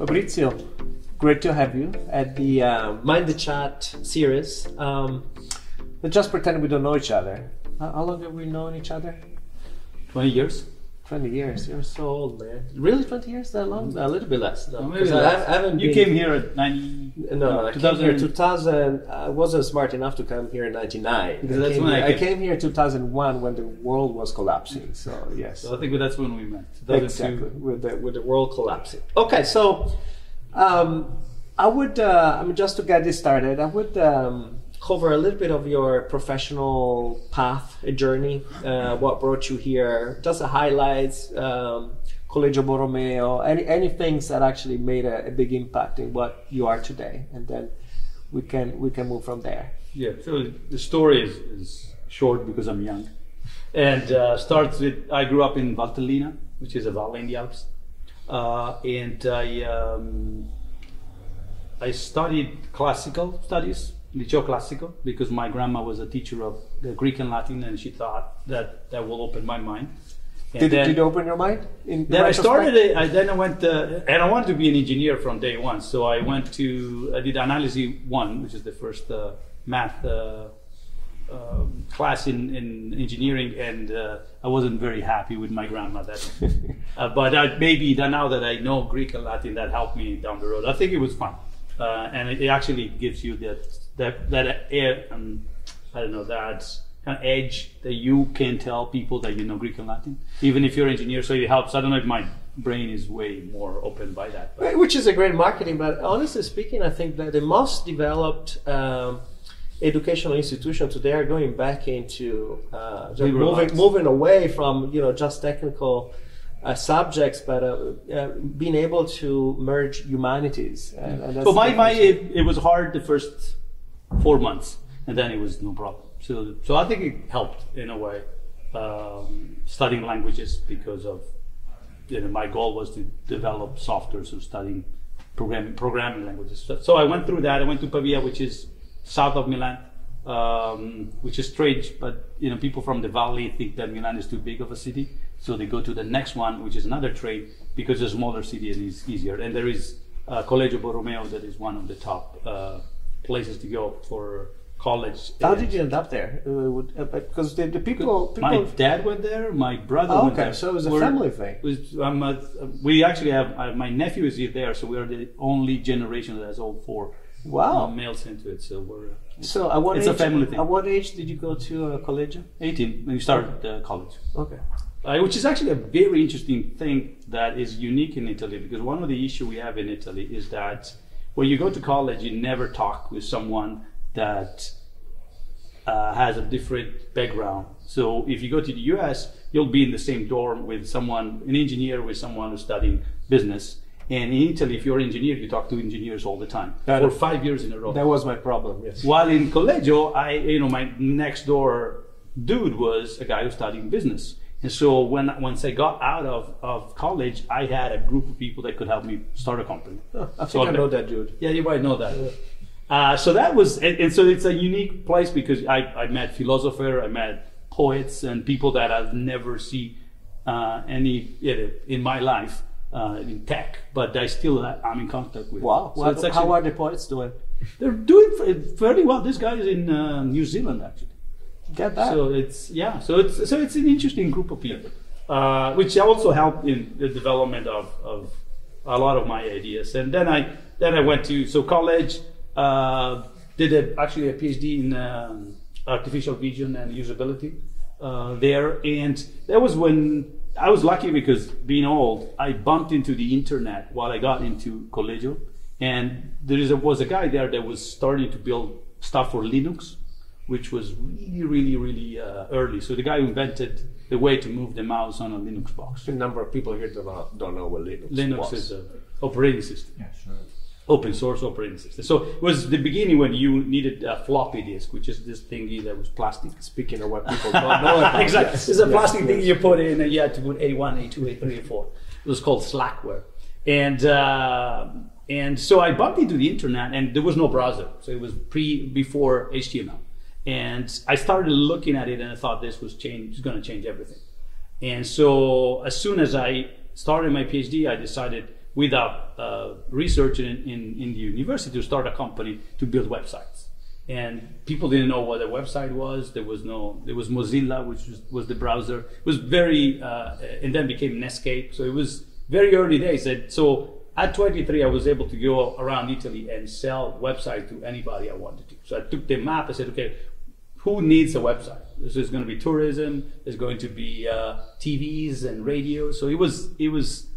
Fabrizio, great to have you at the Mind the Chat series. Let's just pretend we don't know each other. How long have we known each other? 20 years. 20 years. You're so old, man. Really, 20 years? That long? A little bit less. No, maybe less. I haven't you came here at 90. No, I came here 2000. I wasn't smart enough to come here in 99. Because that's when I came here 2001 when the world was collapsing. So yes. So I think that's when we met. Exactly, with the world collapsing. Okay, so I would, just to get this started, I would cover a little bit of your professional path, journey, what brought you here, just the highlights, Collegio Borromeo, any things that actually made a big impact in what you are today, and then we can move from there. Yeah. So the story is short because I'm young, and starts with I grew up in Valtellina, which is a valley in the Alps, and I studied classical studies. Liceo Classico, because my grandma was a teacher of the Greek and Latin, and she thought that will open my mind. Did it open your mind? Then I started it. Then I went, and I wanted to be an engineer from day one. So I did Analysis 1, which is the first math class in engineering, and I wasn't very happy with my grandma. But maybe now that I know Greek and Latin, that helped me down the road. I think it was fun. And it actually gives you that air, I don't know, that kind of edge that you can tell people that you know Greek and Latin, even if you're an engineer. So it helps. I don't know if my brain is way more open by that. But. Which is a great marketing, but honestly speaking, I think that the most developed educational institutions today are going back into moving away from just technical subjects, but being able to merge humanities. And so it was hard the first 4 months, and then it was no problem. So I think it helped in a way, studying languages, because of my goal was to develop software, so studying programming languages. So I went through that. I went to Pavia, which is south of Milan, which is strange, but people from the valley think that Milan is too big of a city, so they go to the next one, which is another train, because it's a smaller city and it's easier. And there is Collegio Borromeo, that is one of the top places to go for college. How did you end up there? Because the people... My dad went there, my brother went there. So it was a family thing. We actually have, my nephew is there, so we are the only generation that has all 4 males into it. So we're... it's a family thing. At what age did you go to Collegio? 18, when you started college. Okay. Which is actually a very interesting thing that is unique in Italy, because one of the issues we have in Italy is that when you go to college, you never talk with someone that has a different background. So if you go to the US, you'll be in the same dorm with an engineer with someone who's studying business. And in Italy, if you're an engineer, you talk to engineers all the time for 5 years in a row. That was my problem, yes. While in Collegio, my next door dude was a guy who's studying business. And so once I got out of college, I had a group of people that could help me start a company. I think I know that dude. Yeah, you might know that. Yeah. So that was, and so it's a unique place because I met philosophers, I met poets and people that I've never seen any in my life in tech, but I'm in contact with. Wow. So how are the poets doing? They're doing fairly well. This guy is in New Zealand, actually. Get that. So it's an interesting group of people, which also helped in the development of a lot of my ideas. And then I went to college, did actually a PhD in artificial vision and usability there, and that was when I was lucky, because being old, I bumped into the internet while I got into Collegio, and was a guy there that was starting to build stuff for Linux, which was really early. So the guy who invented the way to move the mouse on a Linux box. A number of people here don't know what Linux was. Linux is an operating system. Yeah, sure. Open source operating system. So it was the beginning when you needed a floppy disk, which is this thingy that was plastic. Speaking of what people don't know about. Exactly. Yes. It's a plastic thing you put in, and you had to put A1, A2, A3, A4. It was called Slackware. And so I bumped into the internet, and there was no browser. So it was before HTML. And I started looking at it, and I thought this was going to change everything. And so as soon as I started my PhD, I decided without research in the university to start a company to build websites. And people didn't know what a website was. There was Mozilla, which was the browser. It was very, and then became Netscape. So it was very early days. So at 23, I was able to go around Italy and sell websites to anybody I wanted to. So I took the map. I said, okay, who needs a website? This is going to be tourism. There's going to be TVs and radio. So it was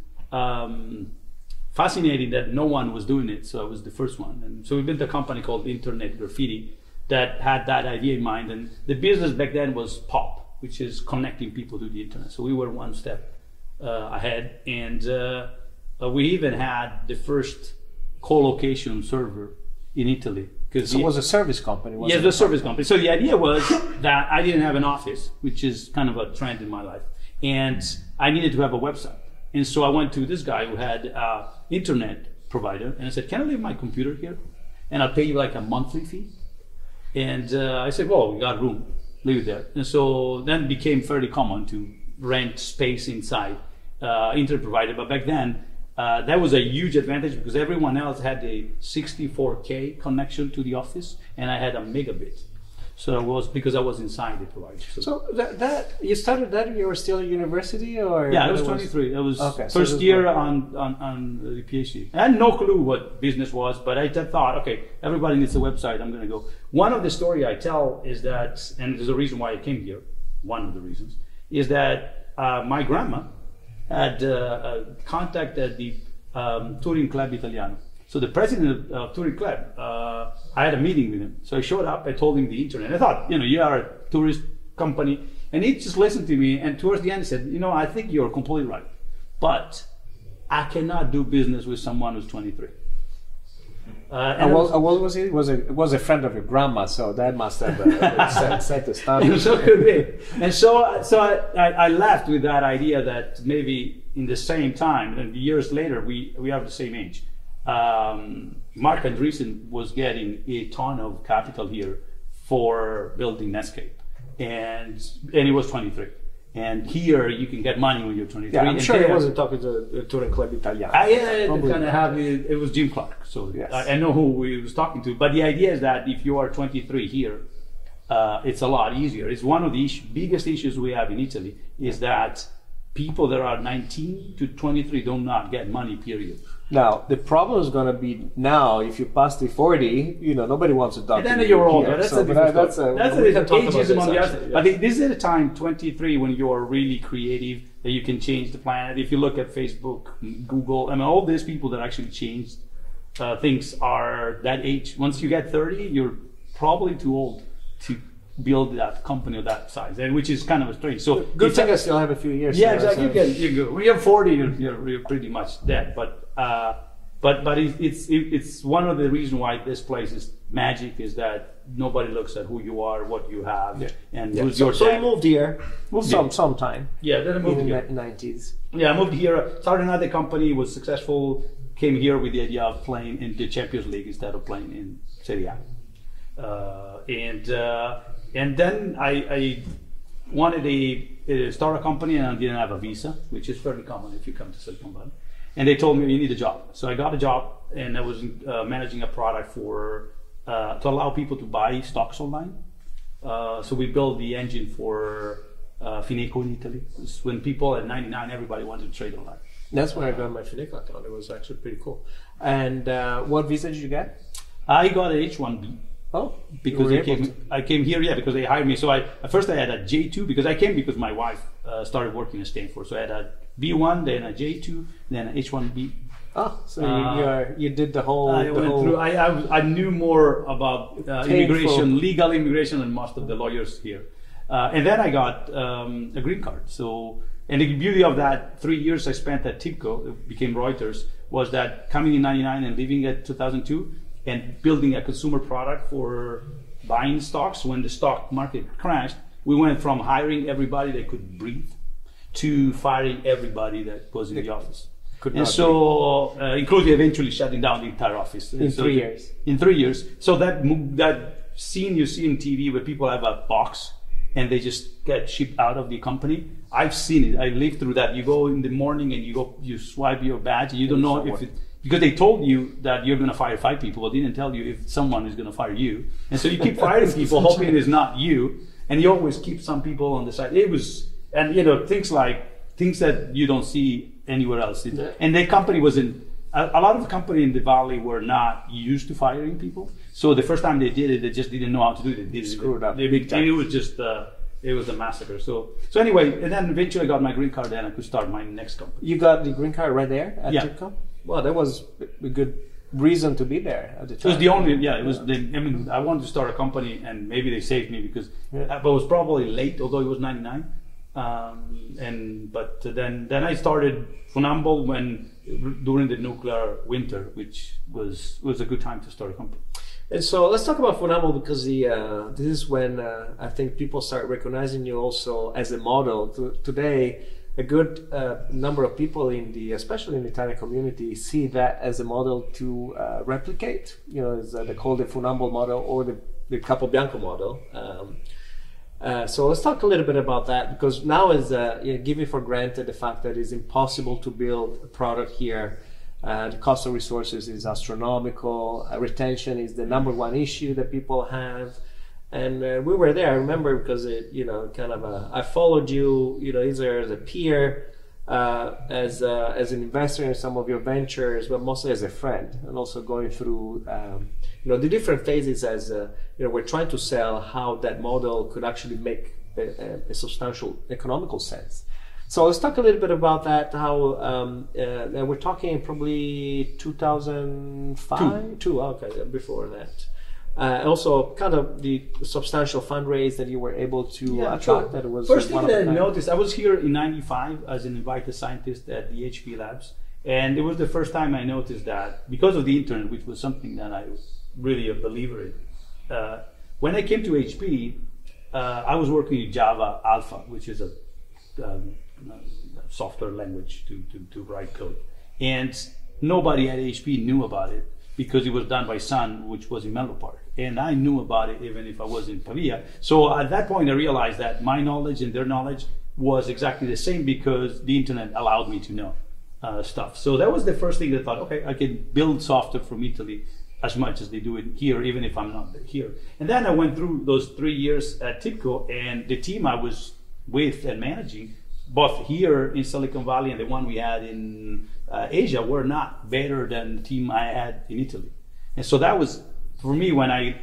fascinating that no one was doing it. So I was the first one. And so we built a company called Internet Graffiti that had that idea in mind. And the business back then was POP, which is connecting people to the internet. So we were one step ahead. And we even had the first co-location server in Italy. So it was a service company? Yes, it was a service company. So the idea was that I didn't have an office, which is kind of a trend in my life, and I needed to have a website. And so I went to this guy who had an internet provider, and I said, can I leave my computer here? And I'll pay you like a monthly fee. And I said, well, we got room, leave it there. And so then it became fairly common to rent space inside internet provider. But back then, that was a huge advantage because everyone else had a 64K connection to the office, and I had a megabit. So it was because I was inside the provider. So that you started that when you were still at university, or yeah, I was 23. That was first year on the PhD. I had no clue what business was, but I thought, okay, everybody needs a website. I'm going to go. One of the story I tell is that, and there's a reason why I came here. One of the reasons is that my grandma had contacted the Touring Club Italiano. So the president of Touring Club, I had a meeting with him. So I showed up, I told him the internet. I thought, you are a tourist company. And he just listened to me. And towards the end, he said, I think you're completely right. But I cannot do business with someone who's 23. And what was he? It was a friend of your grandma, so that must have set the standard. So could be. And so I left with that idea that maybe in the same time, and years later, we have the same age. Mark Andreessen was getting a ton of capital here for building Netscape, and he was 23. And here you can get money when you're 23. Yeah, I'm sure he wasn't talking to the Touring Club Italiano. It was Jim Clark, so yes. I know who he was talking to. But the idea is that if you are 23 here, it's a lot easier. It's one of the biggest issues we have in Italy is that people that are 19 to 23 do not get money, period. Now, the problem is going to be now, if you pass the 40, nobody wants to talk to you. And then you're older. That's a different that's ageism on the other side. I think this is a time, 23, when you're really creative, that you can change the planet. If you look at Facebook, Google, all these people that actually changed things are that age. Once you get 30, you're probably too old to build that company of that size, and which is kind of strange. So good thing I still have a few years. Yeah, exactly. You go. When you're 40, you're pretty much dead. But it's one of the reasons why this place is magic is that nobody looks at who you are, what you have, and who's your dad. So you moved here sometime. Yeah, then I moved here in the 90s. Yeah, I moved here, started another company, was successful, came here with the idea of playing in the Champions League instead of playing in Serie A. And then I wanted to start a company, and I didn't have a visa, which is fairly common if you come to Silicon Valley. And they told me, you need a job. So I got a job, and I was managing a product to allow people to buy stocks online. So we built the engine for Fineco in Italy. When people at 99, everybody wanted to trade online. That's when I got my Fineco account. It was actually pretty cool. And what visa did you get? I got an H-1B. Oh, because I came here, because they hired me. So at first I had a J2 because I came because my wife started working at Stanford. So I had a B1, then a J2, then an H1B. Oh, so you did the whole. I knew more about immigration, legal immigration, than most of the lawyers here. And then I got a green card. So, and the beauty of that 3 years I spent at TIBCO, it became Reuters, was that coming in '99 and leaving at 2002. And building a consumer product for buying stocks when the stock market crashed, we went from hiring everybody that could breathe to firing everybody that was in the office. Including eventually shutting down the entire office. In 3 years. In 3 years. So that scene you see in TV where people have a box and they just get shipped out of the company, I've seen it. I lived through that. You go in the morning and you swipe your badge. And you don't know if it, because they told you that you're going to fire 5 people, but they didn't tell you if someone is going to fire you. And so you keep firing people, hoping it's not you. And you always keep some people on the side. It was, and things that you don't see anywhere else. And the company was a lot of the company in the valley were not used to firing people. So the first time they did it, they just didn't know how to do it. They screwed up. It was just, it was a massacre. So anyway, and then eventually I got my green card and I could start my next company. You got the green card right there at TIBCO? Well, that was a good reason to be there at the time. It was the only, it was, I wanted to start a company and maybe they saved me because I was probably late, although it was 99. But then I started Funambol during the nuclear winter, which was a good time to start a company. And so let's talk about Funambol because this is when I think people start recognizing you also as a model. Today, a good number of people especially in the Italian community, see that as a model to replicate. They call the Funambol model or the Capobianco model. So let's talk a little bit about that because now is giving for granted the fact that it's impossible to build a product here. The cost of resources is astronomical. Retention is the #1 issue that people have, and we were there. I remember because I followed you, either as a peer, as an investor in some of your ventures, but mostly as a friend, and also going through the different phases as we're trying to sell how that model could actually make a substantial economical sense. So let's talk a little bit about that. How we're talking probably 2005, okay, before that. Also, kind of the substantial fundraise that you were able to attract. That was first thing that I noticed. I was here in '95 as an invited scientist at the HP labs, and it was the first time I noticed that because of the internet, which was something that I was really a believer in. When I came to HP, I was working in Java Alpha, which is a software language to write code, and nobody at HP knew about it because it was done by Sun, which was in Menlo Park, and I knew about it even if I was in Pavia. So at that point I realized that my knowledge and their knowledge was exactly the same because the internet allowed me to know stuff. So that was the first thing that I thought, okay, I can build software from Italy as much as they do it here, even if I'm not here. And then I went through those 3 years at TIBCO, and the team I was with and managing, both here in Silicon Valley and the one we had in Asia, were not better than the team I had in Italy. And so that was, for me, when I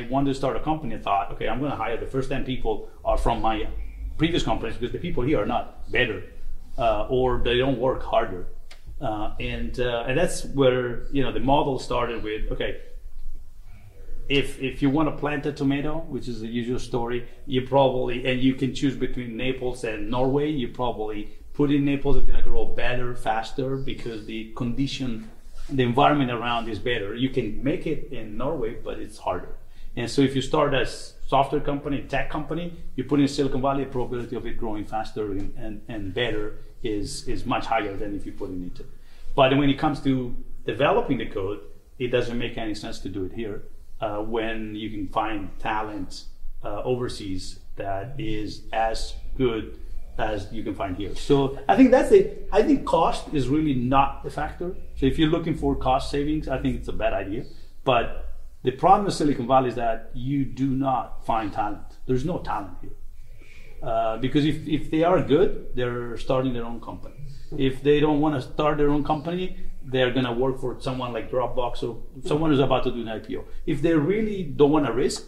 wanted to start a company, I thought, okay, I'm going to hire the first 10 people are from my previous companies because the people here are not better or they don't work harder. And that's where the model started with, okay, if you want to plant a tomato, which is the usual story, and you can choose between Naples and Norway, you probably put in Naples, it's going to grow better, faster, because the condition, the environment around is better. You can make it in Norway, but it's harder. And so if you start as software company, tech company, you put in Silicon Valley, the probability of it growing faster and better is much higher than if you put in Italy. But when it comes to developing the code, it doesn't make any sense to do it here when you can find talent overseas that is as good as you can find here. So I think I think cost is really not the factor. So if you're looking for cost savings, I think it's a bad idea. But the problem with Silicon Valley is that you do not find talent. There's no talent here. Because if they are good, they're starting their own company. If they don't want to start their own company, they're going to work for someone like Dropbox or someone who's about to do an IPO. If they really don't want to risk,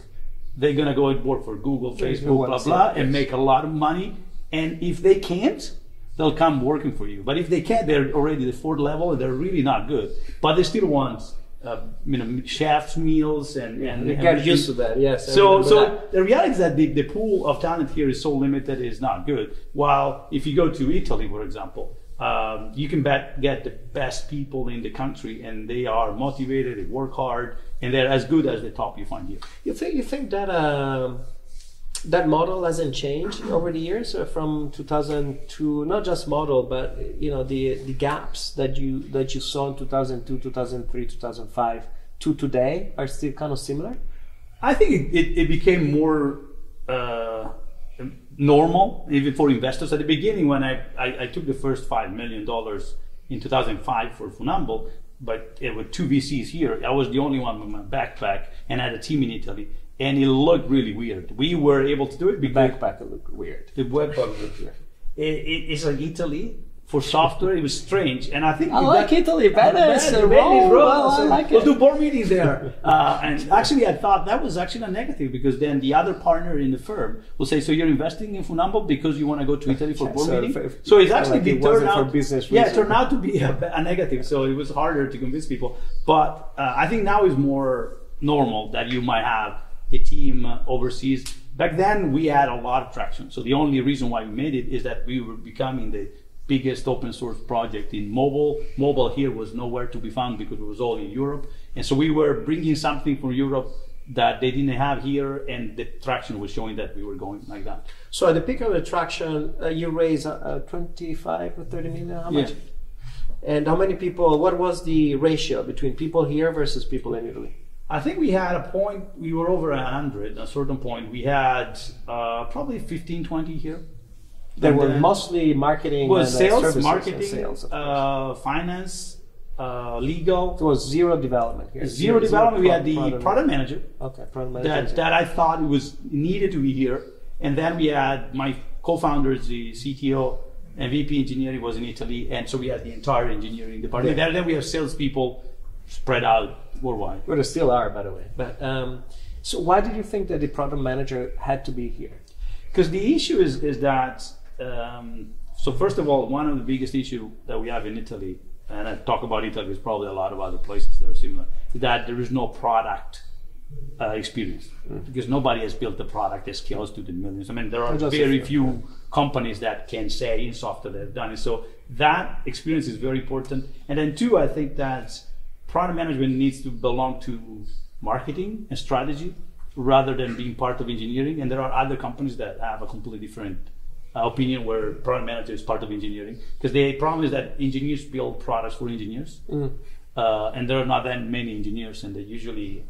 they're going to go and work for Google, Facebook, blah, blah, and make a lot of money. And if they can't, they'll come working for you. But if they can't, they're already the 4th level and they're really not good. But they still want chef's meals and they get used to that. Yes. So the reality is that the pool of talent here is so limited, it's not good. While if you go to Italy, for example, you can get the best people in the country, and they are motivated, they work hard, and they're as good as the top you find here. You think that that model hasn't changed over the years from 2002? Not just model, but the gaps that you saw in 2002, 2003, 2005 to today are still kind of similar. I think it became more normal, even for investors. At the beginning, when I took the first $5 million in 2005 for Funambol, but with two VCs here, I was the only one with my backpack and I had a team in Italy. And it looked really weird. We were able to do it because... The backpack looked weird. The backpack looked weird. It's like Italy. For software, it was strange, and I think I like Italy, Venice, Rome. Well, I like it. We'll do board meetings there. And actually, I thought that was actually a negative because then the other partner in the firm will say, "So you're investing in Funambol because you want to go to Italy for board meeting?" So it's actually like turned out, for business yeah, it turned out to be a negative. So it was harder to convince people. But I think now is more normal that you might have a team overseas. Back then, we had a lot of traction. So the only reason why we made it is that we were becoming the biggest open source project in mobile. Mobile here was nowhere to be found because it was all in Europe. And so we were bringing something from Europe that they didn't have here, and the traction was showing that we were going like that. So at the peak of the traction, you raised 25 or 30 million, how much? Yeah. And how many people, what was the ratio between people here versus people in Italy? I think we had a point, we were over 100 at a certain point. We had probably 15, 20 here. They were mostly marketing was and sales, services marketing, and sales, finance, legal. There was zero development here. Zero development. We had the product manager. Okay, product manager. That I thought it was needed to be here. And then we had my co-founders, the CTO and VP engineering was in Italy. And so we had the entire engineering department. Yeah. And then we have salespeople spread out worldwide. Well, there still are, by the way. But so why did you think that the product manager had to be here? Because the issue is that so first of all, one of the biggest issues that we have in Italy, and I talk about Italy, there's probably a lot of other places that are similar, is that there is no product experience. Because nobody has built a product that scales to the millions. I mean, there are very few companies that can say in software they've done it. So that experience is very important. And then two, I think that product management needs to belong to marketing and strategy rather than being part of engineering. And there are other companies that have a completely different opinion where product manager is part of engineering, because the problem is that engineers build products for engineers, and there are not that many engineers, and they usually,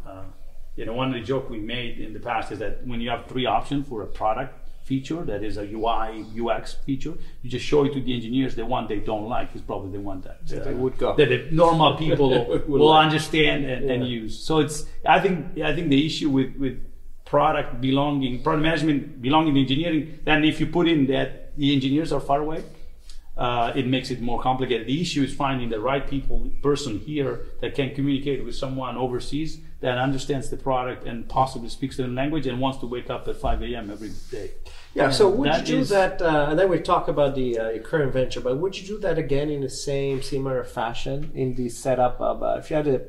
one of the jokes we made in the past is that when you have three options for a product feature that is a UI UX feature, you just show it to the engineers. The one they don't like is probably the one that they would go, that the normal people will understand and use. So it's I think the issue with product management belonging to engineering, then if you put in that the engineers are far away, it makes it more complicated. The issue is finding the right person here that can communicate with someone overseas that understands the product and possibly speaks their language and wants to wake up at 5 a.m. every day. Yeah, so would you do that, and then we talk about the current venture, but would you do that again in the similar fashion in the setup of, if you had to,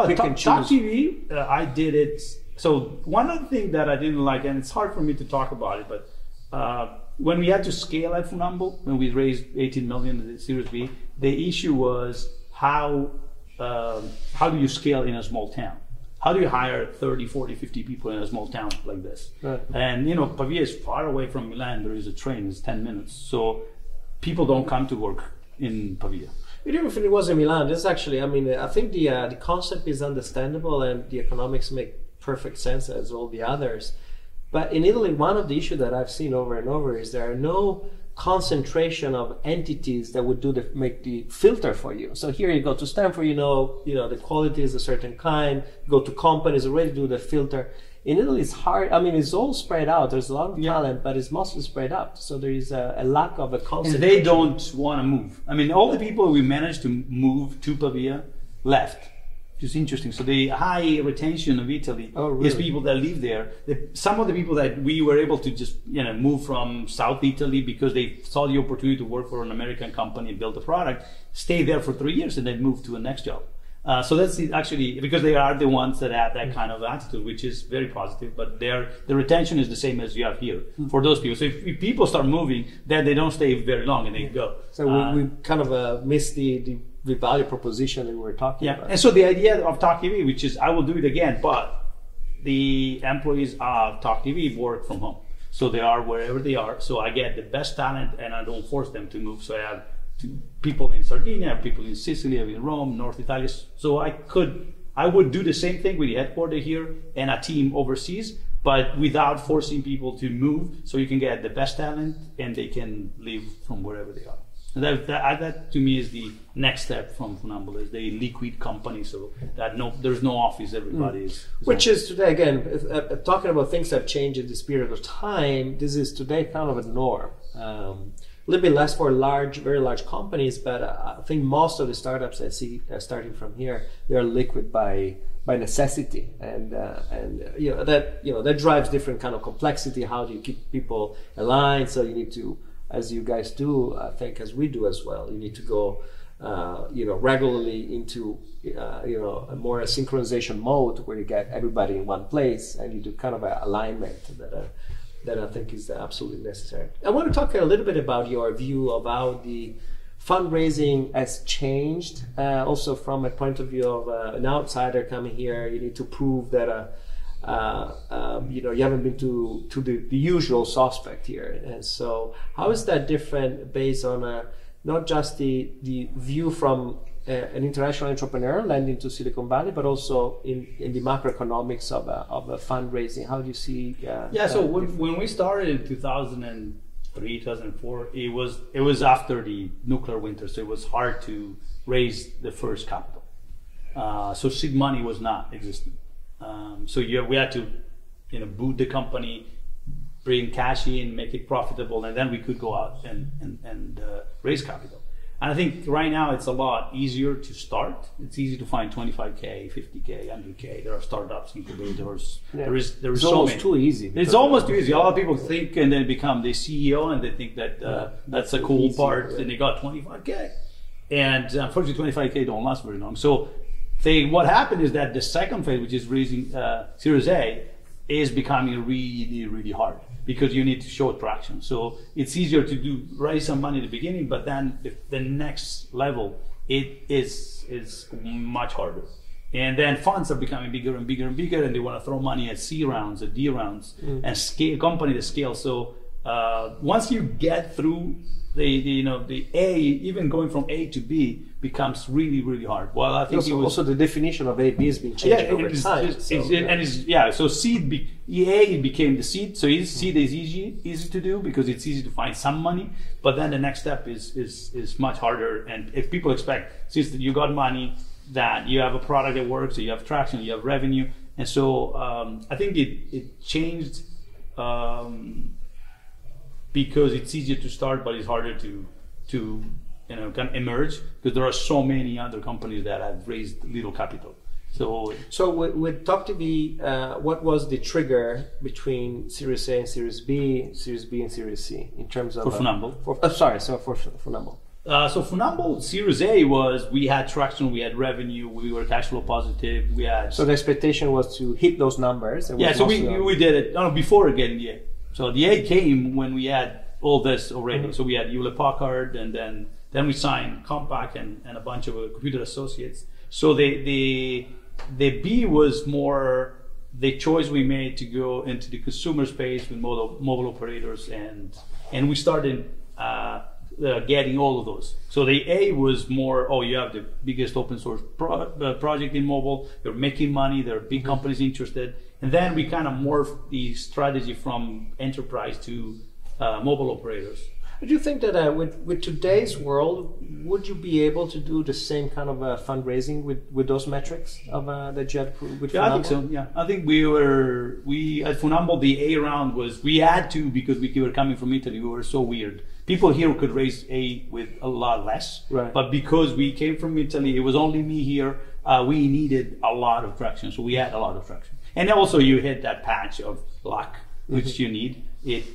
pick and choose? Talk TV, I did it. So one of the things that I didn't like, and it's hard for me to talk about it, but when we had to scale at Funambol, when we raised 18 million in the Series B, the issue was how do you scale in a small town? How do you hire 30, 40, 50 people in a small town like this? Right. And Pavia is far away from Milan. There is a train, it's 10 minutes. So people don't come to work in Pavia. Even if it was in Milan, this actually, I think the concept is understandable and the economics make perfect sense as all the others. But in Italy, one of the issues that I've seen over and over is there are no concentration of entities that would make the filter for you. So here you go to Stanford, the quality is a certain kind. Go to companies already do the filter. In Italy, it's hard. It's all spread out. There's a lot of talent, but it's mostly spread out. So there is a lack of a concentration. And they don't want to move. All the people we managed to move to Pavia left. Which is interesting. So the high retention of Italy is people that live there. Some of the people that we were able to just move from South Italy because they saw the opportunity to work for an American company and build a product, stay there for 3 years and then move to a next job. So that's actually because they are the ones that have that kind of attitude, which is very positive. But the retention is the same as you have here for those people. So if people start moving, then they don't stay very long and they go. So we kind of miss the value proposition that we were talking about. And so the idea of Talk TV, which is I will do it again, but the employees of Talk TV work from home. So they are wherever they are. So I get the best talent and I don't force them to move. So I have people in Sardinia, people in Sicily, in Rome, North Italy. So I would do the same thing with the headquarters here and a team overseas, but without forcing people to move, so you can get the best talent and they can live from wherever they are. And that to me is the next step from Funambol, is the liquid company, so that there's no office, everybody is which is today, again, talking about things that change in this period of time, this is today kind of a norm. A little bit less for very large companies, but I think most of the startups I see starting from here, they are liquid by necessity, and that drives different kind of complexity. How do you keep people aligned? So you need to, as you guys do, I think, as we do as well, you need to go, regularly into, a more synchronization mode where you get everybody in one place and you do kind of an alignment that I think is absolutely necessary. I want to talk a little bit about your view of how the fundraising has changed, also from a point of view of an outsider coming here. You need to prove that you haven't been to the usual suspect here, and so how is that different based on not just the view from an international entrepreneur landing to Silicon Valley, but also in the macroeconomics of fundraising? How do you see? So when we started in 2003, 2004, it was after the nuclear winter, so it was hard to raise the first capital. So seed money was not existing. So we had to, boot the company, bring cash in, make it profitable, and then we could go out and raise capital. And I think right now it's a lot easier to start. It's easy to find 25K, 50K, 100K. There are startups, incubators. Yeah. There is it's so almost many. Too easy. It's almost too easy. A lot of people think and then become the CEO, and they think that that's a cool part, and they got 25K. And unfortunately, 25K don't last very long. So what happened is that the second phase, which is raising Series A, is becoming really, really hard, because you need to show traction. So it's easier to raise some money at the beginning, but then the next level, it is much harder. And then funds are becoming bigger and bigger and bigger, and they want to throw money at C rounds, at D rounds, and scale company to scale. So once you get through the A, even going from A to B becomes really, really hard. Well, I think also the definition of A, B has been changed over time. So seed, A became the seed. So seed is easy to do because it's easy to find some money. But then the next step is much harder. And if people expect, since you got money, that you have a product that works, so you have traction, you have revenue, and so I think it changed. Because it's easier to start, but it's harder to kind of emerge, because there are so many other companies that have raised little capital. So with Talk TV, what was the trigger between Series A and Series B and Series C in terms of for Funambol? For Funambol. So Funambol Series A was, we had traction, we had revenue, we were cash flow positive, we had. So the expectation was to hit those numbers. So we did it before getting the A. So the A came when we had all this already. Mm-hmm. So we had Hewlett Packard, and then we signed Compaq and a bunch of computer associates. So the B was more the choice we made to go into the consumer space with mobile operators, and we started getting all of those. So the A was more, you have the biggest open source project in mobile, you're making money, there are big companies interested. And then we kind of morphed the strategy from enterprise to mobile operators. Do you think that with today's world, would you be able to do the same kind of fundraising with those metrics that you had with Funambol? I think so. Yeah, I think we at Funambol, the A round we had to, because we were coming from Italy. We were so weird. People here could raise A with a lot less, right. But because we came from Italy, it was only me here. We needed a lot of traction, so we had a lot of traction. And also, you hit that patch of luck, which you need.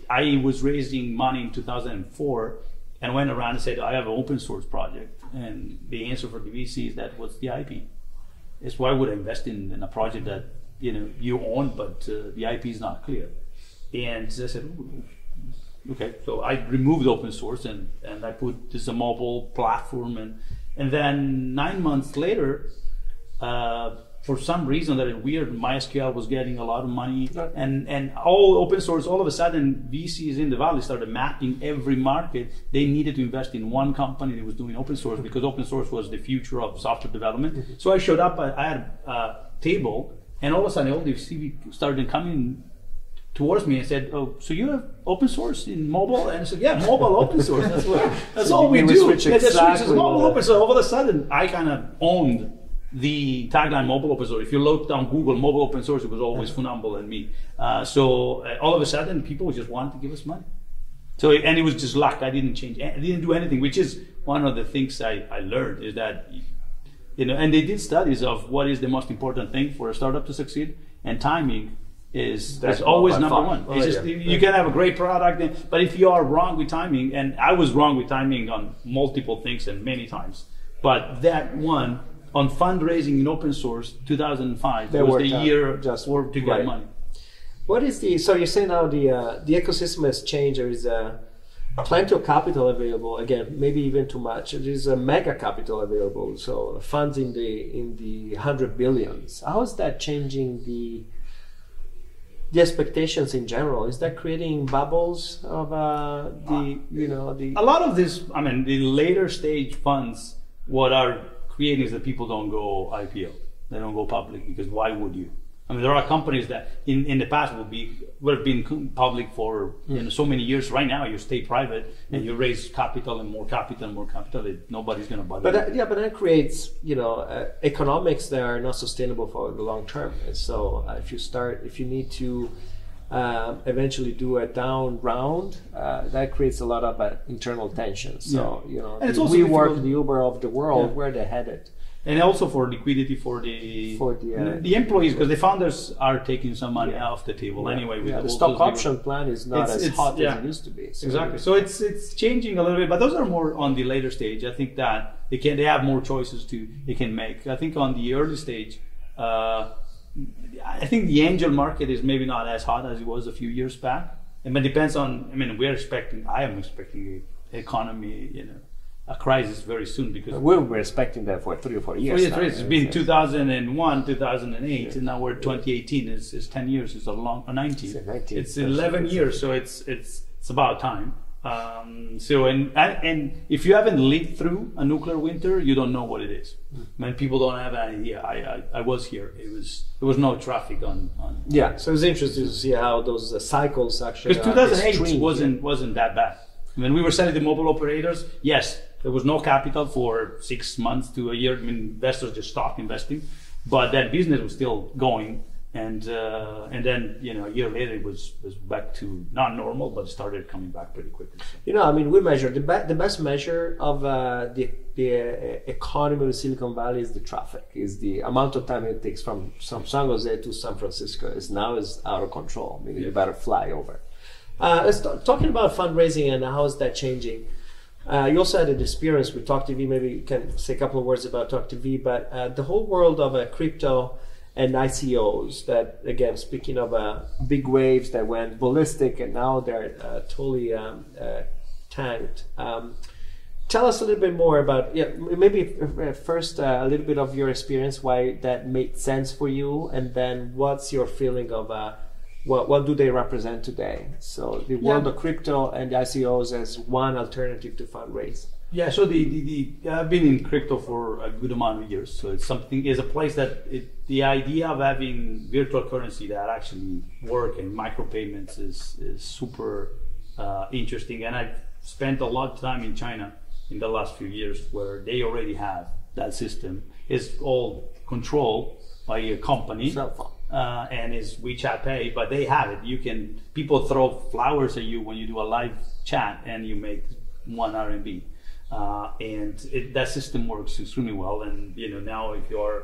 I was raising money in 2004 and went around and said, I have an open source project. And the answer for the VC is that what's the IP? It's why would I invest in a project that you own, but the IP is not clear? And I said, okay. So I removed open source and I put this a mobile platform. And then 9 months later, for some reason that is weird, MySQL was getting a lot of money, and all open source, all of a sudden VCs in the Valley started mapping every market. They needed to invest in one company that was doing open source, because open source was the future of software development. So I showed up, I had a table, and all of a sudden all the VC started coming towards me and said, "Oh, so you have open source in mobile?" And I said, "Yeah, mobile open source. That's all we do." Mobile open source. All of a sudden, I kind of owned the tagline mobile open source. If you look down Google mobile open source, it was always Funambol and me. So all of a sudden, people just wanted to give us money. So and it was just luck. I didn't change. I didn't do anything, which is one of the things I learned is that, and they did studies of what is the most important thing for a startup to succeed, and timing is always number one. It's just, you can have a great product, but if you are wrong with timing, and I was wrong with timing on multiple things and many times, but that one on fundraising in open source, 2005 was the year just to get money. What is so you're saying now the ecosystem has changed. There is plenty of capital available. Again, maybe even too much. There is a mega capital available. So funds in the 100 billions. How is that changing the expectations in general? Is that creating bubbles of the a lot of this? I mean, the later stage funds, what are creating is that people don't go IPO. They don't go public because why would you? I mean, there are companies that in the past would have been public for so many years. Right now, you stay private and you raise capital and more capital and more capital. Nobody's going to bother. But but that creates economics that are not sustainable for the long term. And so if you need to eventually do a down round, that creates a lot of internal tension. So and it's also WeWork, the Uber of the world, where they're headed. And also for liquidity for the employees, because the founders are taking some money off the table anyway. The stock option plan is not as hot as it used to be. So exactly. So it's changing a little bit, but those are more on the later stage. I think that they have more choices they can make. I think on the early stage, I think the angel market is maybe not as hot as it was a few years back. But it depends on. I mean, I am expecting the economy, a crisis very soon, because we were expecting that for 3 or 4 years. It's been 2001, 2008, and now we're 2018. It's 10 years. It's 19. It's 11 years. So it's about time. So and if you haven't lived through a nuclear winter, you don't know what it is. I mean, people don't have an idea. I was here. There was no traffic on. Yeah. So it's interesting to see how those cycles actually. Because 2008 wasn't that bad. When we were selling the mobile operators, yes, there was no capital for 6 months to a year. I mean, investors just stopped investing, but that business was still going. And then a year later it was back to not normal, but started coming back pretty quickly. So. I mean, we measure the best measure of the economy of Silicon Valley is the traffic, is the amount of time it takes from San Jose to San Francisco. Is out of control. I mean, you better fly over. Let's talking about fundraising and how is that changing. You also had an experience with Talk TV. Maybe you can say a couple of words about Talk TV. But the whole world of crypto and ICOs, that again, speaking of big waves that went ballistic and now they're totally tanked. Tell us a little bit more about, maybe first a little bit of your experience, why that made sense for you, and then what's your feeling of what do they represent today? So the world of crypto and the ICOs as one alternative to fundraise. Yeah, so I've been in crypto for a good amount of years. So it's a place that the idea of having virtual currency that actually work and micropayments is super interesting. And I've spent a lot of time in China in the last few years, where they already have that system. It's all controlled by a company. Cell phone. And is WeChat Pay, but they have it. People throw flowers at you when you do a live chat and you make 1 RMB. That system works extremely well. And now if you're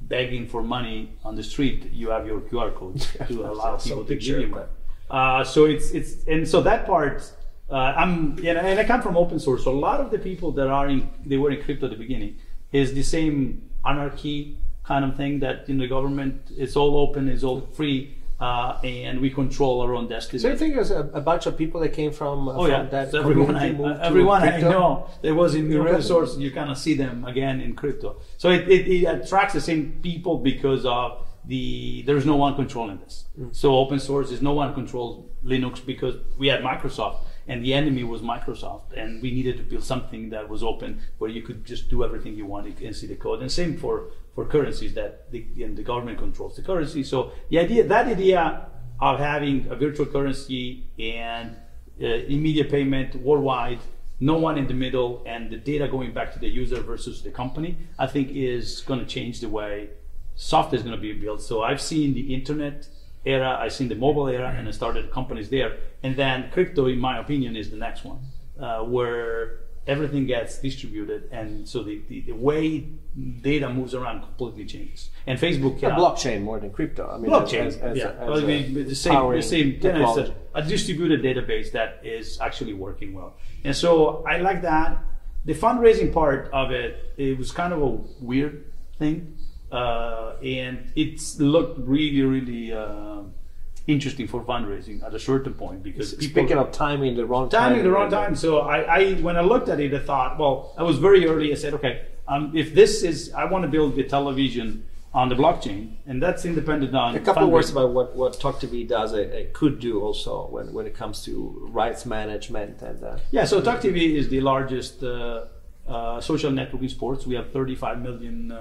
begging for money on the street, you have your QR code to allow people to give you money. So that part, and I come from open source. So a lot of the people that were in crypto at the beginning is the same anarchy kind of thing that in the government, it's all open, it's all free, and we control our own destiny. So you think there's a bunch of people that came from that so everyone I know that was in open source, you kind of see them again in crypto. So it attracts the same people because of there's no one controlling this. So open source is no one controls Linux, because we had Microsoft and the enemy was Microsoft, and we needed to build something that was open where you could just do everything you wanted and see the code. And same for currencies, that the government controls the currency. So that idea of having a virtual currency and immediate payment worldwide, no one in the middle, and the data going back to the user versus the company, I think is going to change the way software is going to be built. So I've seen the internet era, I've seen the mobile era, and I started companies there. And then crypto, in my opinion, is the next one, where everything gets distributed, and so the way data moves around completely changes. And Facebook cannot. Blockchain more than crypto. I mean, blockchain, the same. It's a distributed database that is actually working well. And so I like that. The fundraising part of it, it was kind of a weird thing, and it's looked really, really interesting for fundraising at a certain point, because speaking of timing the wrong time. So I when I looked at it, I thought, well, I was very early. I said, okay, if this is, I want to build the television on the blockchain, and that's independent on a couple of words about what TalkTV does. It could do also when it comes to rights management and so TalkTV is the largest social network in sports. We have 35 million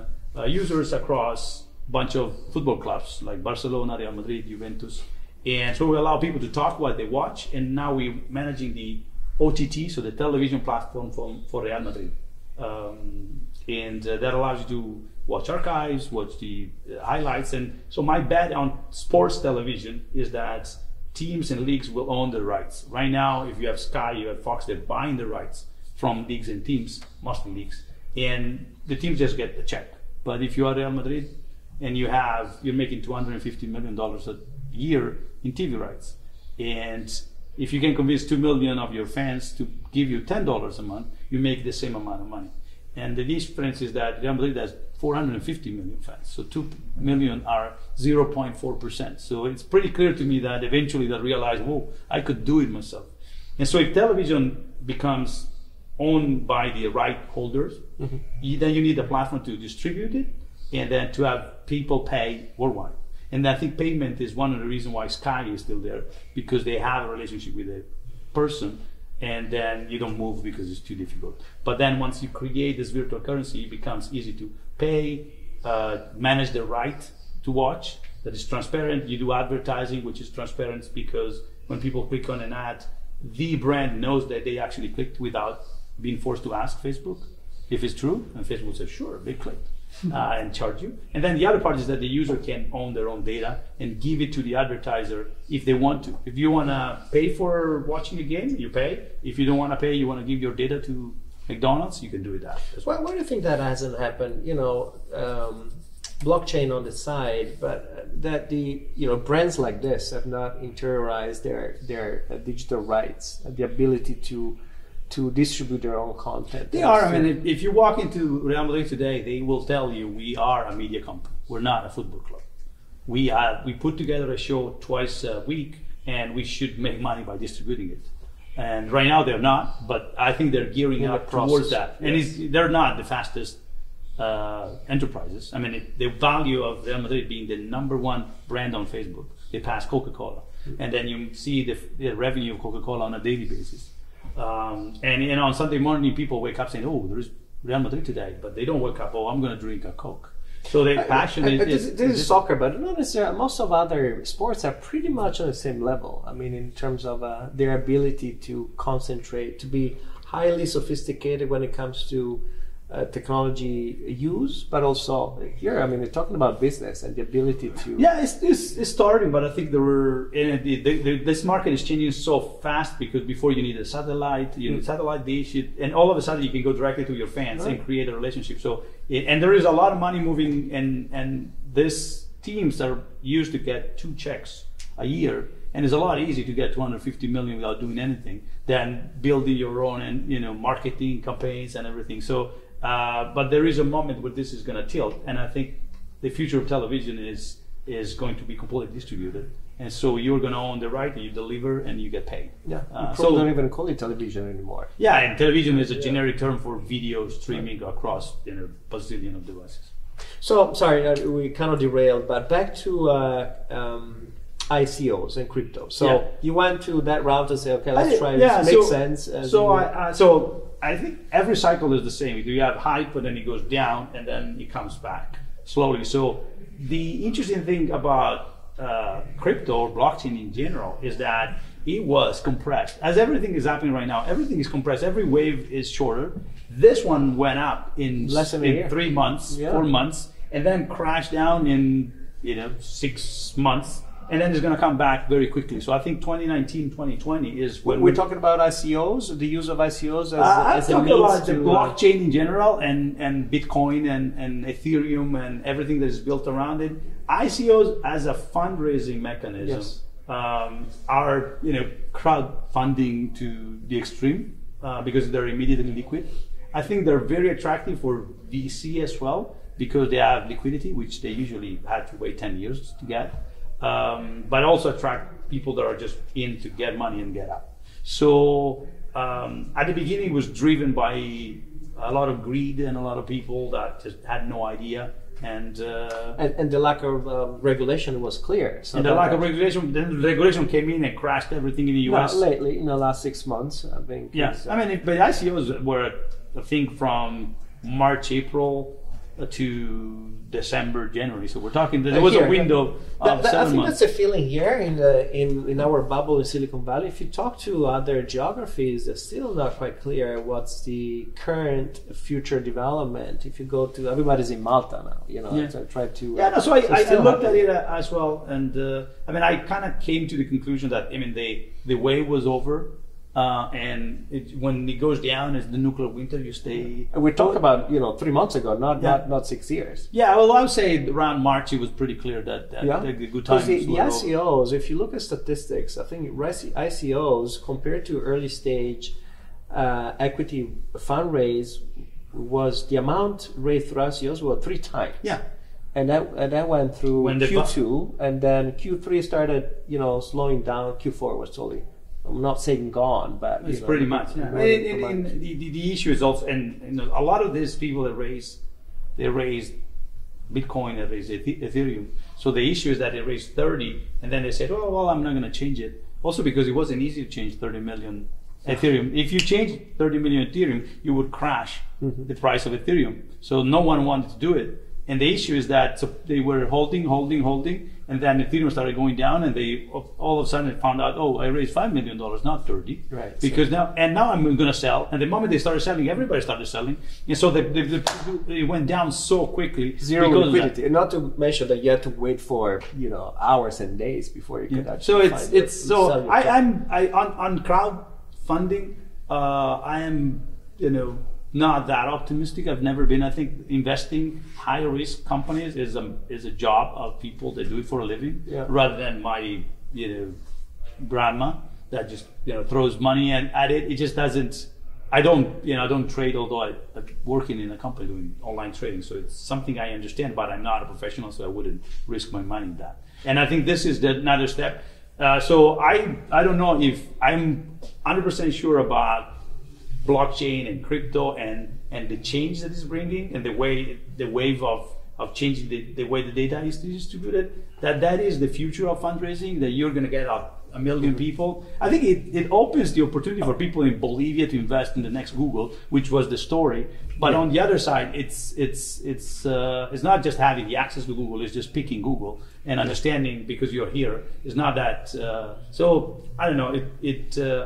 users across a bunch of football clubs like Barcelona, Real Madrid, Juventus. And so we allow people to talk while they watch, and now we're managing the OTT, so the television platform for Real Madrid. And that allows you to watch archives, watch the highlights. And so my bet on sports television is that teams and leagues will own the rights. Right now, if you have Sky, you have Fox, they're buying the rights from leagues and teams, mostly leagues. And the teams just get the check. But if you are Real Madrid and you're making $250 million a year in TV rights, and if you can convince 2 million of your fans to give you $10 a month, you make the same amount of money. And the difference is that Real Madrid has 450 million fans, so 2 million are 0.4%. So it's pretty clear to me that eventually they'll realize, whoa, I could do it myself. And so if television becomes owned by the right holders, then you need a platform to distribute it, and then to have people pay worldwide. And I think payment is one of the reasons why Sky is still there, because they have a relationship with a person, and then you don't move because it's too difficult. But then once you create this virtual currency, it becomes easy to pay, manage the right to watch, that is transparent. You do advertising, which is transparent, because when people click on an ad, the brand knows that they actually clicked without being forced to ask Facebook if it's true, and Facebook says, sure, they clicked. And charge you. And then the other part is that the user can own their own data and give it to the advertiser if they want to. If you want to pay for watching a game, you pay. If you don't want to pay, you want to give your data to McDonald's, you can do that as well. Why do you think that hasn't happened? Blockchain on the side, but that the brands like this have not interiorized their digital rights, the ability to distribute their own content. They are. I mean, if you walk into Real Madrid today, they will tell you we are a media company. We're not a football club. We put together a show twice a week, and we should make money by distributing it. And right now they're not, but I think they're gearing up towards that. Yes. And they're not the fastest enterprises. I mean, the value of Real Madrid being the #1 brand on Facebook, they pass Coca-Cola, and then you see the revenue of Coca-Cola on a daily basis. And on Sunday morning, people wake up saying, "Oh, there's Real Madrid today," but they don't wake up, "Oh, I'm going to drink a Coke." So their passion this is soccer, but not necessarily. Most of other sports are pretty much on the same level. I mean, in terms of their ability to concentrate, to be highly sophisticated when it comes to technology use, but also here, I mean, we're talking about business and the ability to. Yeah, it's starting, but I think this market is changing so fast, because before you need a satellite, you need satellite dish, and all of a sudden you can go directly to your fans and create a relationship. So, and there is a lot of money moving, and these teams are used to get 2 checks a year, and it's a lot easier to get 250 million without doing anything than building your own and marketing campaigns and everything. So. But there is a moment where this is going to tilt, and I think the future of television is going to be completely distributed, and so you're going to own the right, and you deliver, and you get paid. Yeah, so don't even call it television anymore. Yeah, and television is a generic term for video streaming across bazillion of devices. So sorry, we kind of derailed, but back to ICOs and crypto. So you went to that route to say, okay, let's try this. Makes sense. So I think every cycle is the same. You have hype, but then it goes down, and then it comes back slowly. So the interesting thing about crypto or blockchain in general is that it was compressed. As everything is happening right now, everything is compressed. Every wave is shorter. This one went up in less than a year. 3 months, 4 months, and then crashed down in 6 months. And then it's going to come back very quickly. So I think 2019, 2020 is when we're talking about ICOs, the use of ICOs I'm as a talking means about to the blockchain in general and Bitcoin and Ethereum and everything that is built around it. ICOs as a fundraising mechanism are crowdfunding to the extreme because they're immediately liquid. I think they're very attractive for VC as well because they have liquidity, which they usually had to wait 10 years to get. But also attract people that are just in to get money and get out. So at the beginning, it was driven by a lot of greed and a lot of people that just had no idea. And the lack of regulation was clear. So and the lack of regulation, then regulation came in and crashed everything in the US. Lately, in the last 6 months, I think. Yeah, but ICOs were, I think, from March, April to December, January. So we're talking. There was a window of 7 months. I think that's a feeling here in our bubble in Silicon Valley. If you talk to other geographies, it's still not quite clear what's the current future development. If you go to, everybody's in Malta now. So I tried to. So I looked at it as well, and I kind of came to the conclusion that the wave was over. And when it goes down as the nuclear winter, you stay. And we talked about 3 months ago, not 6 years. Yeah, well, I would say around March it was pretty clear that the good times. The ICOs, if you look at statistics, I think ICOs compared to early stage equity fundraise was the amount raised through ICOs were 3 times. Yeah. And that went through Q2, and then Q3 started slowing down. Q4 was totally. I'm not saying gone, but it's pretty much. Yeah. The issue is also, and a lot of these people that raised Bitcoin, they raised Ethereum. So the issue is that they raised 30, and then they said, "Oh well, I'm not going to change it." Also because it wasn't easy to change 30 million Ethereum. If you change 30 million Ethereum, you would crash the price of Ethereum. So no one wanted to do it. And the issue is that they were holding, and then Ethereum started going down, and they all of a sudden found out, I raised $5 million, not 30, right? Because now I'm going to sell. And the moment they started selling, everybody started selling, and so it went down so quickly. Zero liquidity, and not to mention that you had to wait for hours and days before you could actually. So I'm on crowdfunding. I am not that optimistic. I've never been. I think investing high risk companies is a job of people that do it for a living, rather than my grandma that just throws money at it. It just doesn't. I don't trade, although I'm working in a company doing online trading, so it's something I understand. But I'm not a professional, so I wouldn't risk my money in that. And I think this is another step. So I don't know if I'm 100% sure about blockchain and crypto and the change that it's bringing and the wave of changing the way the data is distributed, that is the future of fundraising, that you're going to get a million people. I think it opens the opportunity for people in Bolivia to invest in the next Google, which was the story. But on the other side, it's not just having the access to Google, it's just picking Google and understanding because you're here. It's not that. So I don't know.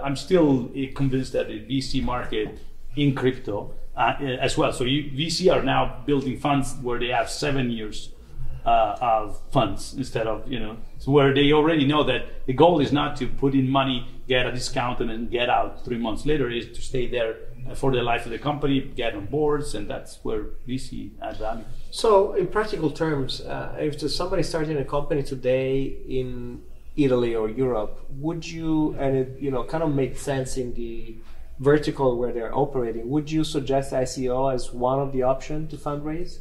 I'm still convinced that the VC market in crypto as well. So VC are now building funds where they have 7 years of funds instead of so where they already know that the goal is not to put in money, get a discount, and then get out 3 months later. Is to stay there for the life of the company, get on boards, and that's where VC adds value. So, in practical terms, if there's somebody starting a company today in Italy or Europe, would you, and it kind of make sense in the vertical where they're operating, would you suggest ICO as one of the options to fundraise?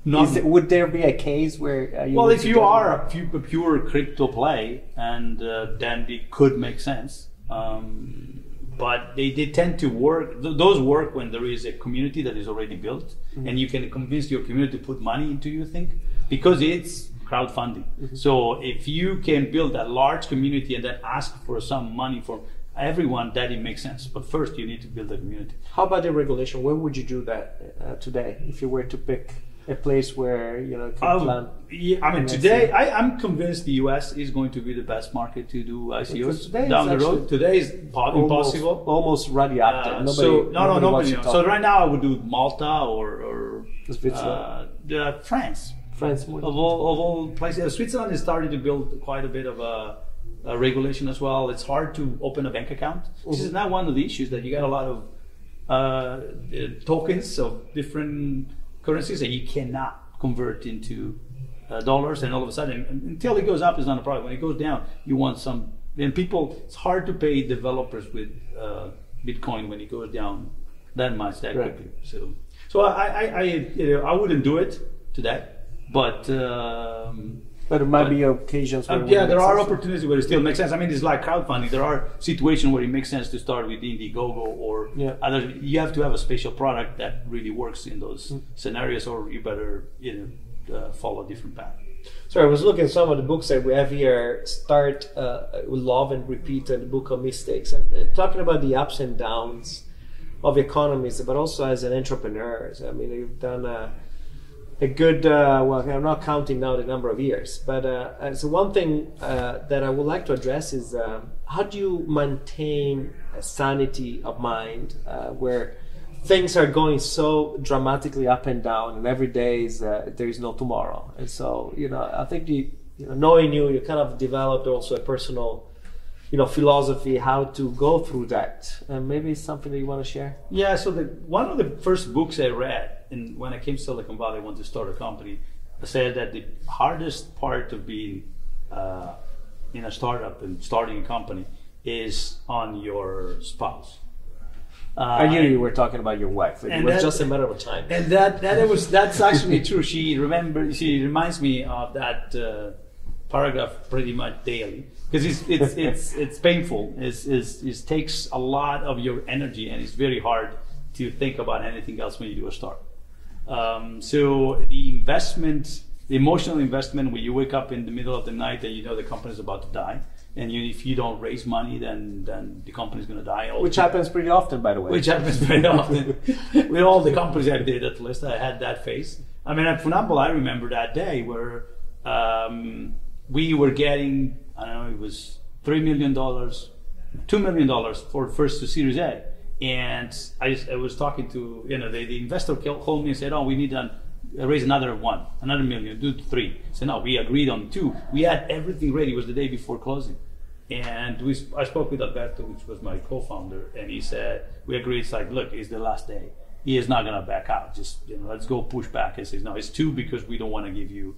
Would there be a case where if you are a pure crypto play, and then it could make sense. But they tend to work. Those work when there is a community that is already built, and you can convince your community to put money into your thing, because it's crowdfunding. So if you can build a large community and then ask for some money from everyone, that it makes sense. But first, you need to build a community. How about the regulation? When would you do that today if you were to pick? a place where you can plan? Yeah, I mean, today I'm convinced the US is going to be the best market to do ICOs down the road. Today is impossible, almost radioactive. Nobody. So right now I would do Malta or France. More of all places. Switzerland is starting to build quite a bit of a regulation as well. It's hard to open a bank account. This is not one of the issues, that you got a lot of tokens of different currencies that you cannot convert into dollars, and all of a sudden, until it goes up, it's not a problem. When it goes down, you want some. And people, it's hard to pay developers with Bitcoin when it goes down that much that quickly. So I wouldn't do it today. But there might be occasions where there are opportunities where it still makes sense. I mean, it's like crowdfunding. There are situations where it makes sense to start with Indiegogo or other. You have to have a special product that really works in those scenarios, or you better follow a different path. So I was looking at some of the books that we have here. Start, Love and Repeat, and the book of mistakes, and talking about the ups and downs of economies, but also as an entrepreneur. I mean, you've done a good, I'm not counting now the number of years, but so one thing that I would like to address is how do you maintain a sanity of mind where things are going so dramatically up and down, and every day is there is no tomorrow. And so I think knowing you kind of developed also a personal philosophy how to go through that. And maybe it's something that you want to share. Yeah. So one of the first books I read, and when I came to Silicon Valley, I wanted to start a company, I said that the hardest part of being in a startup and starting a company is on your spouse. I knew you were talking about your wife. It was just a matter of time. And that's actually true. She reminds me of that paragraph pretty much daily, because it's painful. It takes a lot of your energy, and it's very hard to think about anything else when you do a start. So the emotional investment, when you wake up in the middle of the night and the company's about to die, and if you don't raise money, then the company's going to die. Which happens pretty often, by the way. Which happens very often. With all the companies I did at least, I had that phase. I mean, at Funambol, I remember that day where we were getting, I don't know, it was $3 million, $2 million for first to Series A. And I was talking to, the investor called me and said, we need to raise another million, do 3. So no, we agreed on 2. We had everything ready. It was the day before closing. And I spoke with Alberto, which was my co-founder, and he said, we agreed, it's like, look, it's the last day. He is not going to back out. Just, let's go push back. He says, no, it's 2 because we don't want to give you,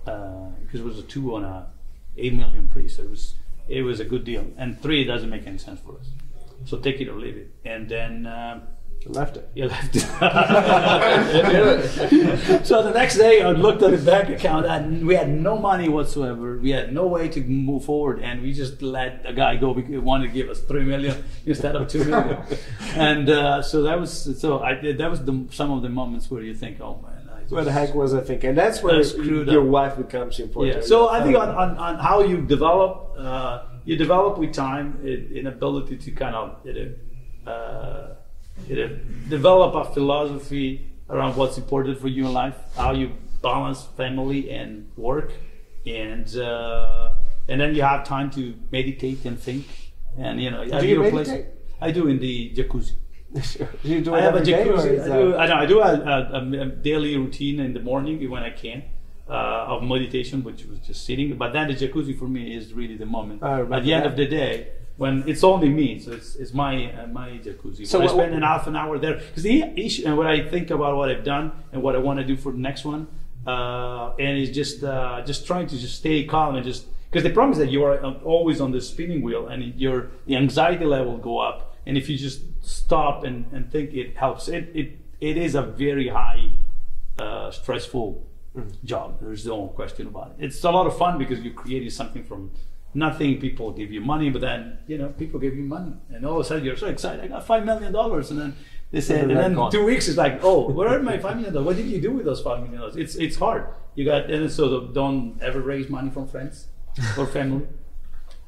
because it was a 2 on a 8 million pre. So it was a good deal. And 3 doesn't make any sense for us. So take it or leave it. And then left it. You left it. So the next day I looked at the bank account and we had no money whatsoever. We had no way to move forward, and we just let a guy go because he wanted to give us 3 million instead of 2 million. And that was some of the moments where you think, oh man. What the heck was I thinking? That's where your wife becomes important. Yeah. So I think on how you develop with time an ability to kind of develop a philosophy around what's important for you in life, how you balance family and work, and then you have time to meditate and think. And do you meditate? I do in the jacuzzi. You do it every day, I do a daily routine in the morning when I can. Of meditation, which was just sitting, but then the jacuzzi for me is really the moment. At the end of the day, when it's only me, so it's my jacuzzi. So I spend half an hour there, because the issue, and when I think about what I've done and what I want to do for the next one, and it's just trying to just stay calm and just, because the problem is that you are always on the spinning wheel, and the anxiety level go up, and if you just stop and think, it helps. It is a very high stressful job. There's no question about it. It's a lot of fun because you're creating something from nothing. People give you money, but then people give you money, and all of a sudden you're so excited. I got $5 million, and then they say, and then 2 weeks is like, oh, where are my $5 million? What did you do with those $5 million? It's hard. And so don't ever raise money from friends or family,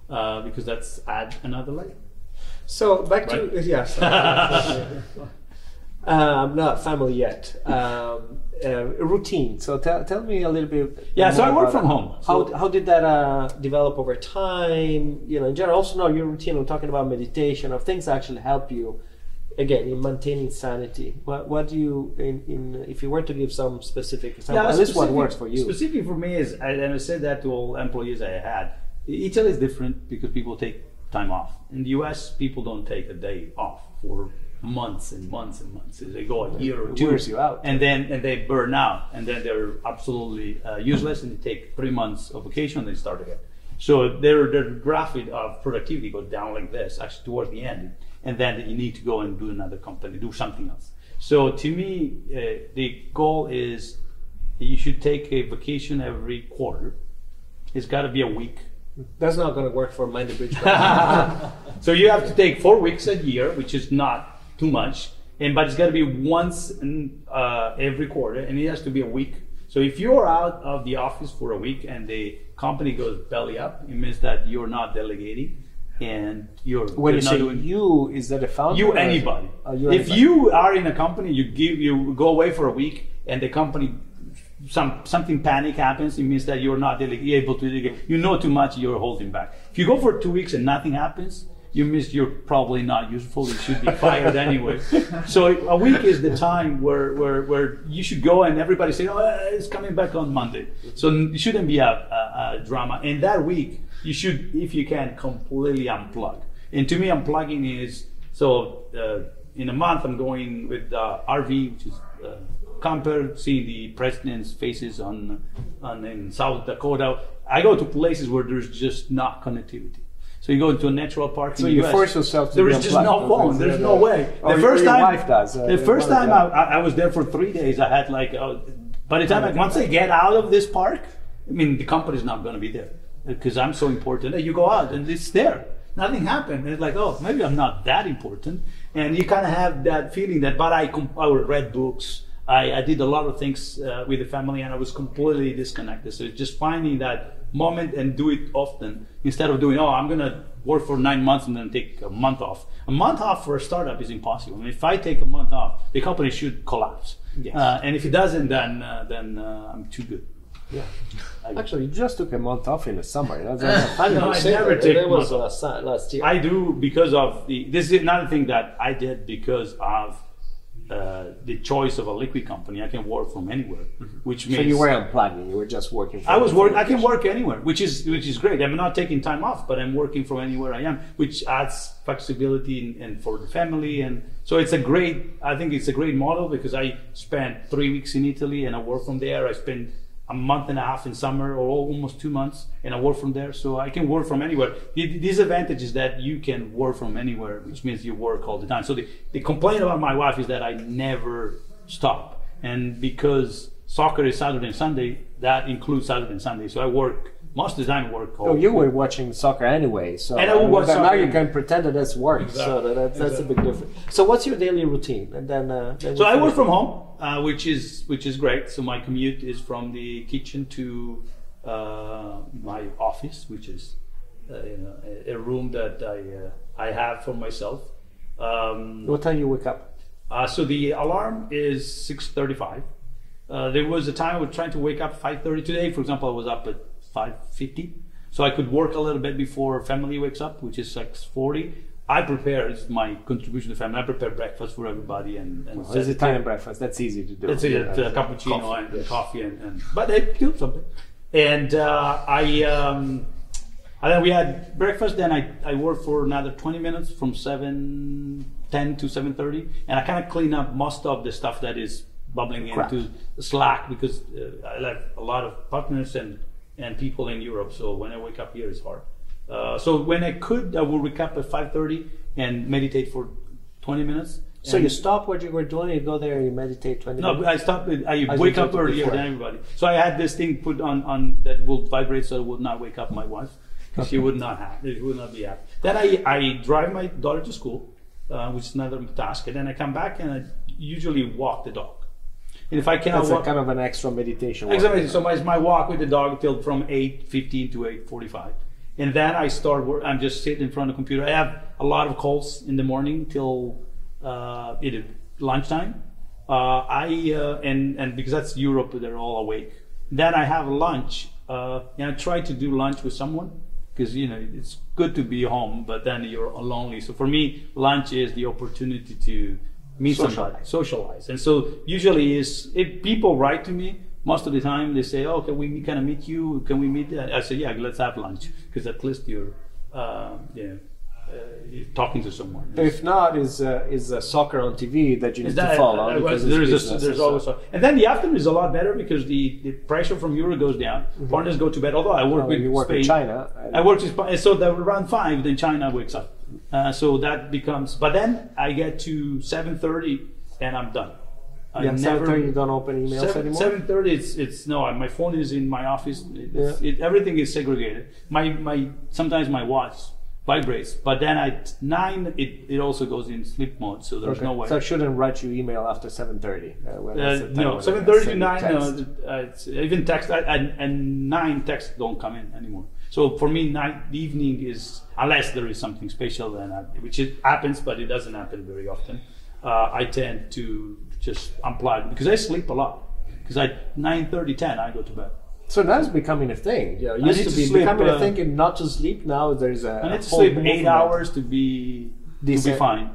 because that's add another layer. So back to yes. Not family yet. Routine. So tell me a little bit. Yeah, so I work from that. home. So How did that develop over time? You know, in general, also know your routine. I'm talking about meditation, of things that actually help you, again, in maintaining sanity. What do you, if you were to give some specific example, at least what works for you? Specific for me is, and I said that to all employees I had, Italy is different because people take time off. In the US, people don't take a day off for months and months and months. They go a year or two, wears you out, and they burn out, and then they're absolutely useless, and they take 3 months of vacation and they start again. So their graphic of productivity goes down like this, actually towards the end, and then you need to go and do another company, do something else. So to me, the goal is you should take a vacation every quarter. It's got to be a week. That's not going to work for Mind the Bridge. So you have to take 4 weeks a year, which is not too much, but it's got to be once every quarter, and it has to be a week. So if you're out of the office for a week and the company goes belly up, it means that you're not delegating, and you're when you not say doing, you, is that a founder? you anybody. If you are in a company, you go away for a week, and the company something panic happens, it means that you're not able to delegate. You know too much, you're holding back. If you go for 2 weeks and nothing happens, you miss, you're probably not useful, you should be fired anyway. So a week is the time where you should go, and everybody say, oh, it's coming back on Monday. So it shouldn't be a drama. And that week, you should, if you can, completely unplug. And to me, unplugging is, in a month, I'm going with RV, which is camper, seeing the president's faces in South Dakota. I go to places where there's just not connectivity. So you go into a natural park. So in the you US, force yourself to there be is just no phone. There's no way. The first time, wife does. The first time I was there for 3 days, I had like. By the time once I get out of this park, I mean the company's not going to be there because I'm so important. You go out and it's there. Nothing happened. And it's like, oh, maybe I'm not that important. And you kind of have that feeling that. But I read books. I did a lot of things with the family, and I was completely disconnected. So it's just finding that moment and do it often instead of doing, I'm going to work for 9 months and then take a month off. A month off for a startup is impossible. I mean, if I take a month off, the company should collapse. Yes. And if it doesn't, then I'm too good. Yeah. Actually, you just took a month off in the summer. No, I never take a month off. Last year. I do because of this is another thing that I did because of the choice of a liquid company. I can work from anywhere, which means. So you were unplugging. You were just working. I can work anywhere, which is great. I'm not taking time off, but I'm working from anywhere I am, which adds flexibility and for the family. And so I think it's a great model because I spent 3 weeks in Italy and I work from there. I spent a month and a half in summer, or almost 2 months, and I work from there. So I can work from anywhere. The disadvantage is that you can work from anywhere, which means you work all the time. So the complaint about my wife is that I never stop. And because soccer is Saturday and Sunday, that includes Saturday and Sunday. So I work, most of the time I work. You were watching soccer anyway. So and I would watch soccer. Now you can pretend that that's work. Exactly. So that's a big difference. So what's your daily routine? And then so I work from home. Which is great. So my commute is from the kitchen to my office, which is a room that I have for myself. What time you wake up? So the alarm is 6:35. There was a time I was trying to wake up 5:30 today. For example, I was up at 5:50, so I could work a little bit before family wakes up, which is 6:40. I prepare, it's my contribution to family, I prepare breakfast for everybody. And it's Italian breakfast, that's easy to do. It's a cappuccino coffee, and coffee, but they do something. And and then we had breakfast, then I worked for another 20 minutes from 7:10 to 7:30. And I kind of clean up most of the stuff that is bubbling into Slack because I have a lot of partners and people in Europe. So when I wake up here, it's hard. So when I could, I would wake up at 5:30 and meditate for 20 minutes. So you stop what you were doing, you go there and you meditate 20 minutes? No, I stopped. I wake up earlier than everybody. So I had this thing put on that will vibrate so I would not wake up my wife. Because she would not be happy. Then I drive my daughter to school, which is another task. And then I come back and I usually walk the dog. And if I cannot walk, that's kind of an extra meditation. Exactly. So my walk with the dog till from 8:15 to 8:45. And then I start work. I'm just sitting in front of the computer. I have a lot of calls in the morning till either lunchtime. And because that's Europe, they're all awake. Then I have lunch. And I try to do lunch with someone because it's good to be home, but then you're lonely. So for me, lunch is the opportunity to meet somebody, socialize. And so usually if people write to me, most of the time they say, "Oh, can we kind of meet you? Can we meet?" I say, "Yeah, let's have lunch," because at least you're talking to someone. If not, is soccer on TV that you need to follow? There's always and then the afternoon is a lot better because the pressure from Europe goes down. Foreigners go to bed. Although I work with China, I work with Spain, so that around 5, then China wakes up. So that becomes. But then I get to 7:30 and I'm done. 7:30 you don't open emails anymore? 7:30 it's no. My phone is in my office. Everything is segregated. Sometimes my watch vibrates, but then at 9 it also goes in sleep mode, so there's no way. So I shouldn't write you email after 7:30. No, 7:30 to 9. It's even text and 9 texts don't come in anymore. So for me, the evening is, unless there is something special, then which it happens, but it doesn't happen very often. I tend to just unplug because I sleep a lot. Because at 9:30, 10, I go to bed. So now it's becoming a thing. Yeah, it used to be becoming a thing and not to sleep. Now there's I need to sleep 8 hours to be fine.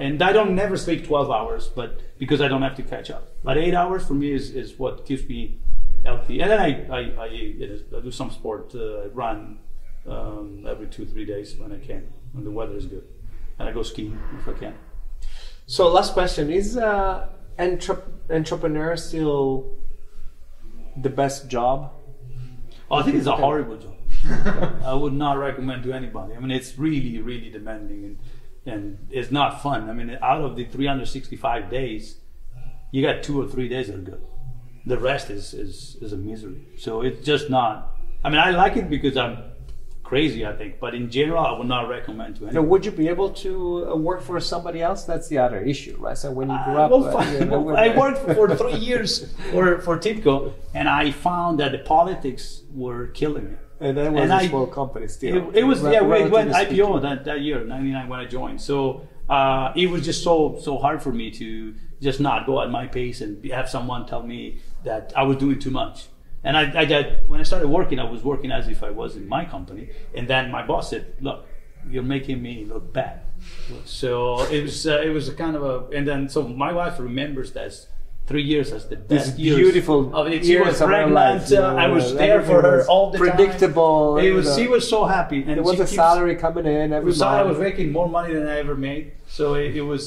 And I don't never sleep 12 hours, but because I don't have to catch up. But 8 hours for me is what keeps me healthy. And then I do some sport. I run every 2-3 days when I can, when the weather is good, and I go skiing if I can. So last question: is entrepreneur still the best job? I think it's a horrible job. I would not recommend to anybody. I mean, it's really, really demanding and it's not fun. I mean, out of the 365 days, you got 2 or 3 days that are good. The rest is a misery. So it's just not. I mean, I like it because I'm crazy, I think, but in general, I would not recommend to anyone. Now, would you be able to work for somebody else? That's the other issue, right? So when you grew up, I worked for 3 years for TIPCO, and I found that the politics were killing me. And that was a small company still. It was, it went IPO that year, 99 when I joined. So it was just so hard for me to just not go at my pace and have someone tell me that I was doing too much. And when I started working, I was working as if I was in my company. And then my boss said, "Look, you're making me look bad." So it was a kind of and then so my wife remembers that 3 years as the best years. Beautiful She was pregnant. I was there for her all the predictable, time. Predictable. She was so happy. And there was a salary coming in every month. I was making more money than I ever made. So it was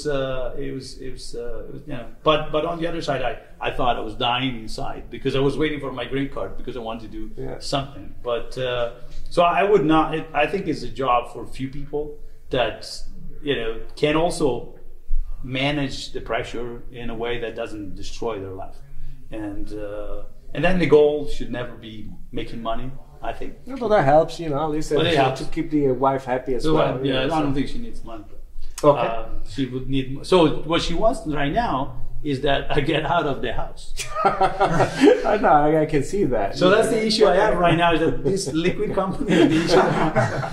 But on the other side, I thought I was dying inside because I was waiting for my green card because I wanted to do something. But so I would not. I think it's a job for few people that can also manage the pressure in a way that doesn't destroy their life, and then the goal should never be making money. I think. Well, that helps, at least to keep the wife happy as well. I don't think she needs money. Okay. She would need. So what she wants right now is that I get out of the house. I know, I can see that. So that's the issue I have right now, is that this liquid company is the issue.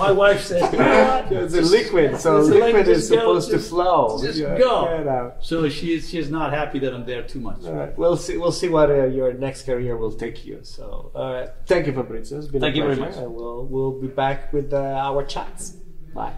My wife says, "You know what? It's a liquid, so liquid is supposed to flow. Just go." So she's not happy that I'm there too much. All right, we'll see what your next career will take you. So, all right, thank you, Fabrizio. It's been a pleasure. Thank you very much. And we'll be back with our chats. Bye.